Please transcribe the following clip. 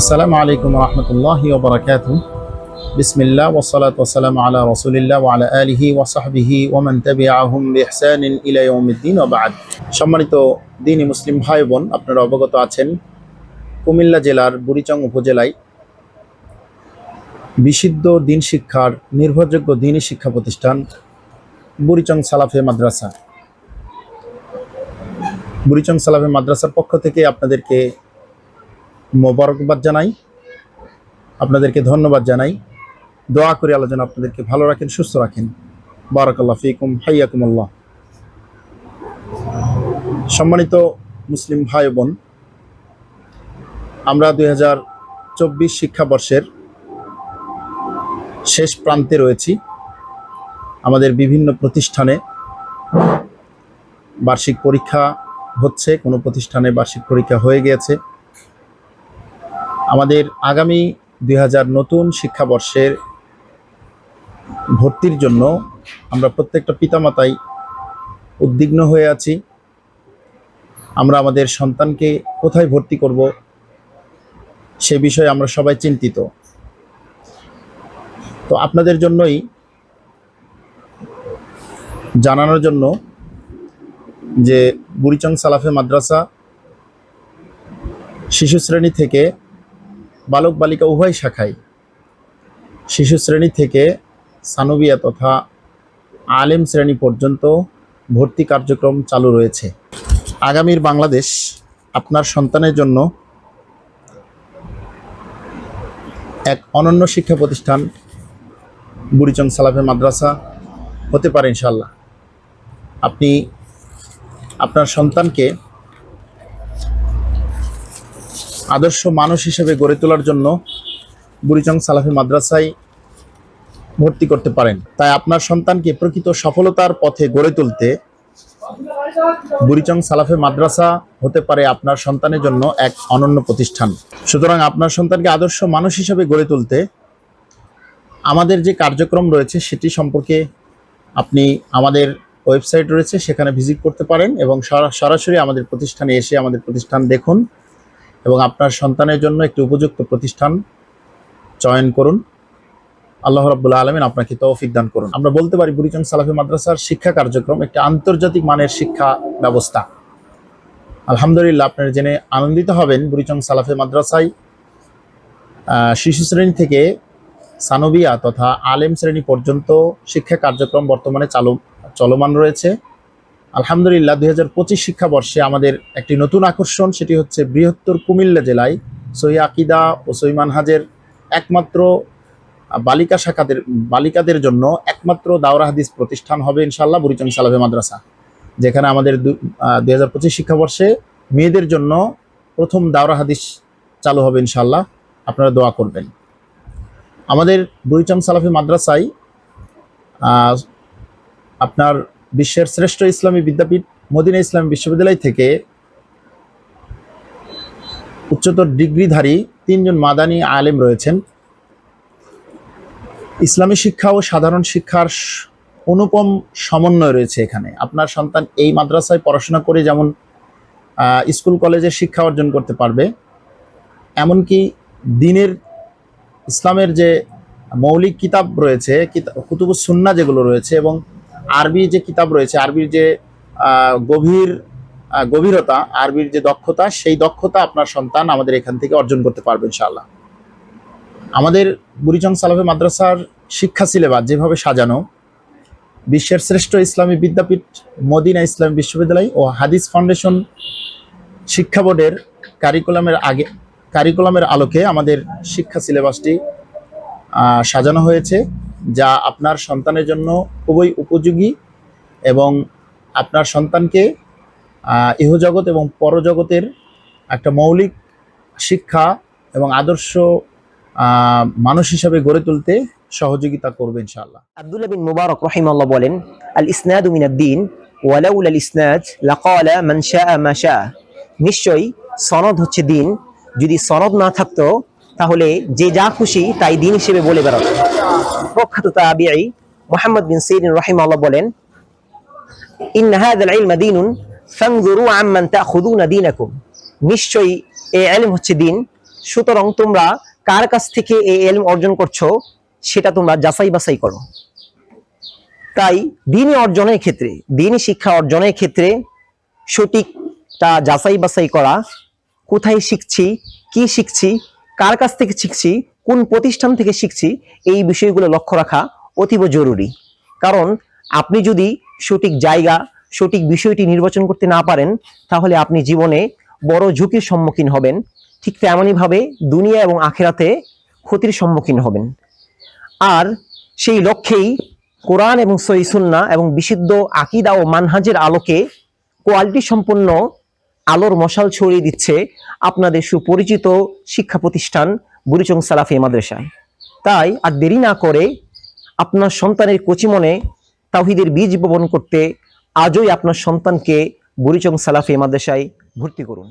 আসসালামু আলাইকুম রহমতুল্লাহি ওয়া বারাকাতুহু। বিসমিল্লাহ ওয়াসসালাতু ওয়াসসালামু আলা রাসূলিল্লাহ ওয়া আলা আলিহি ওয়া সাহবিহি ওয়া মান তাবিআহুম বিইহসানিন ইলা ইয়াউমিদ্দিন ওয়া বা'দ। সম্মানিত দ্বীনি মুসলিম ভাই বোন, আপনারা অবগত আছেন কুমিল্লা জেলার বুড়িচং উপজেলায় বিশুদ্ধ দ্বীন শিক্ষার নির্ভরযোগ্য দ্বীনি শিক্ষা প্রতিষ্ঠান বুড়িচং সালাফে মাদ্রাসা। বুড়িচং সালাফে মাদ্রাসার পক্ষ থেকে আপনাদেরকে মোবারকবাদ জানাই, আপনাদেরকে ধন্যবাদ জানাই। দোয়া করে আল্লাহ যেন আপনাদেরকে ভালো রাখেন, সুস্থ রাখেন। বারাকাল্লাহু ফিকুম, হাইয়াকুমুল্লাহ। সম্মানিত মুসলিম ভাই বোন, আমরা 2024 শিক্ষাবর্ষের শেষ প্রান্তে রয়েছি। আমাদের বিভিন্ন প্রতিষ্ঠানে বার্ষিক পরীক্ষা হচ্ছে, কোনো প্রতিষ্ঠানে বার্ষিক পরীক্ষা হয়ে গিয়েছে। আমাদের আগামী 2000 নতুন শিক্ষাবর্ষের ভর্তির জন্য আমরা প্রত্যেকটা পিতামাতাই উদ্বিগ্ন হয়ে আছি। আমরা আমাদের সন্তানকে কোথায় ভর্তি করব সে বিষয়ে আমরা সবাই চিন্তিত। তো আপনাদের জন্যই জানানোর জন্য যে বুড়িচং সালাফে মাদ্রাসা শিশু শ্রেণী থেকে বালক বালিকা উভয় শাখায়, শিশু শ্রেণী থেকে সানবিয়া তথা আলেম শ্রেণী পর্যন্ত ভর্তি কার্যক্রম চালু রয়েছে। আগামীর বাংলাদেশ আপনার সন্তানের জন্য এক অনন্য শিক্ষা প্রতিষ্ঠান বুড়িচং সালাফে মাদ্রাসা হতে পারে ইনশাআল্লাহ। আপনি আপনার সন্তানকে আদর্শ মানুষ হিসেবে গড়ে তোলার জন্য বুড়িচং সালাফে মাদ্রাসায় ভর্তি করতে পারেন। তাই আপনার সন্তানকে প্রকৃত সফলতার পথে গড়ে তুলতে বুড়িচং সালাফে মাদ্রাসা হতে পারে আপনার সন্তানের জন্য এক অনন্য প্রতিষ্ঠান। সুতরাং আপনার সন্তানকে আদর্শ মানুষ হিসেবে গড়ে তুলতে আমাদের যে কার্যক্রম রয়েছে সেটি সম্পর্কে আপনি আমাদের ওয়েবসাইট রয়েছে, সেখানে ভিজিট করতে পারেন এবং সরাসরি আমাদের প্রতিষ্ঠানে এসে আমাদের প্রতিষ্ঠান দেখুন এবং আপনার সন্তানের জন্য একটি উপযুক্ত প্রতিষ্ঠান চয়ন করুন। আল্লাহ রাব্বুল আলামিন আপনাকে তৌফিক দান করুন। আমরা বলতে পারি বুড়িচং সালাফি মাদ্রাসার শিক্ষা কার্যক্রম একটি আন্তর্জাতিক মানের শিক্ষা ব্যবস্থা। আলহামদুলিল্লাহ, আপনারা জেনে আনন্দিত হবেন বুড়িচং সালাফি মাদ্রাসায় শিশু শ্রেণী থেকে সানবিয়া তথা আলেম শ্রেণী পর্যন্ত শিক্ষা কার্যক্রম বর্তমানে চলমান রয়েছে। আলহামদুলিল্লাহ, 2025 শিক্ষাবর্ষে আমাদের একটি নতুন আকর্ষণ, সেটি হচ্ছে বৃহত্তর কুমিল্লা জেলায় সহি আকীদা ও সহি মানহাজের একমাত্র বালিকাদের জন্য একমাত্র দাওরা হাদিস প্রতিষ্ঠান হবে ইনশাআল্লাহ বুড়িচং সালাফে মাদ্রাসা, যেখানে আমাদের 2025 শিক্ষাবর্ষে মেয়েদের জন্য প্রথম দাওরা হাদিস চালু হবে ইনশাআল্লাহ। আপনারা দোয়া করবেন। আমাদের বুড়িচং সালাফি মাদ্রাসায় আপনার বিশ্বের শ্রেষ্ঠ ইসলামী বিদ্যাপীঠ মদিনা ইসলামী বিশ্ববিদ্যালয় থেকে উচ্চতর ডিগ্রিধারী 3 জন মাদানী আলেম রয়েছেন। ইসলামী শিক্ষা ও সাধারণ শিক্ষার অনুপম সমন্বয় রয়েছে এখানে। আপনার সন্তান এই মাদ্রাসায় পড়াশোনা করে যেমন স্কুল কলেজে শিক্ষা অর্জন করতে পারবে, এমনকি দ্বীনের ইসলামের যে মৌলিক কিতাব রয়েছে, কুতুবুস সুন্নাহ যেগুলো রয়েছে, এবং আরবি যে কিতাব রয়েছে, আরবির যে গভীরতা, আরবির যে দক্ষতা, সেই দক্ষতা আপনার সন্তান আমাদের এখান থেকে অর্জন করতে পারবে ইনশাআল্লাহ। আমাদের বুড়িচং সালাফে মাদ্রাসার শিক্ষা সিলেবাস যেভাবে সাজানো, বিশ্বের শ্রেষ্ঠ ইসলামী বিদ্যাপীঠ মদিনা ইসলামী বিশ্ববিদ্যালয় ও হাদিস ফাউন্ডেশন শিক্ষা বোর্ডের কারিকুলামের আলোকে আমাদের শিক্ষা সিলেবাসটি সাজানো হয়েছে, যা আপনার সন্তানের জন্য খুবই উপযোগী এবং আপনার সন্তানকে ইহজগৎ এবং পরজগতের একটা মৌলিক শিক্ষা এবং আদর্শ মানুষ হিসাবে গড়ে তুলতে সহযোগিতা করবে ইনশাআল্লাহ। আব্দুল্লাহ বিন মুবারক রাহিমাহুল্লাহ বলেন, আল ইসনাদু মিনাদ-দ্বীন ওয়ালাউলা আল ইসনাদ লাকালা মান শাআ মা শাআ। নিশ্চয়ই সনদ হচ্ছে দ্বীন, যদি সনদ না থাকতো তাহলে যে যা খুশি তাই দ্বীন হিসেবে বলে বেড়াতো। প্রখ্যাত তাবিঈ মুহাম্মদ বিন সিরিন রাহিমাহুল্লাহ বলেন, ইন্না হাযাল ইলমা দীনুন ফানজুরু আম্মান তাখুযুনা দীনাকুম। নিশ্চয়ই এই ইলম হচ্ছে দ্বীন, সুতরাং তোমরা কার কাছ থেকে এই ইলম অর্জন করছো সেটা তোমরা যাচাই বাছাই করো। তাই দ্বীনি অর্জনের ক্ষেত্রে, দ্বীনি শিক্ষা অর্জনের ক্ষেত্রে সঠিকটা যাচাই বাছাই করা, কোথায় শিখছি, কি শিখছি, কার কাছ থেকে শিখছি, কোন প্রতিষ্ঠান থেকে শিখছি, এই বিষয়গুলো লক্ষ্য রাখা অতীব জরুরি। কারণ আপনি যদি সঠিক জায়গা, সঠিক বিষয়টি নির্বাচন করতে না পারেন, তাহলে আপনি জীবনে বড় ঝুঁকির সম্মুখীন হবেন। ঠিক তেমনইভাবে দুনিয়া এবং আখিরাতে ক্ষতির সম্মুখীন হবেন। আর সেই লক্ষ্যেই কোরআন এবং সহিহ সুন্নাহ এবং বিশুদ্ধ আকীদা ও মানহাজের আলোকে কোয়ালিটি সম্পন্ন আলোর মশাল ছড়িয়ে দিচ্ছে আপনাদের সুপরিচিত শিক্ষা প্রতিষ্ঠান বুড়িচং সালাফি মাদ্রাসায়। তাই আর দেরি না করে আপনার সন্তানের কচিমনে তাওহীদের বীজ বপন করতে আজই আপনার সন্তানকে বুড়িচং সালাফি মাদ্রাসায় ভর্তি করুন।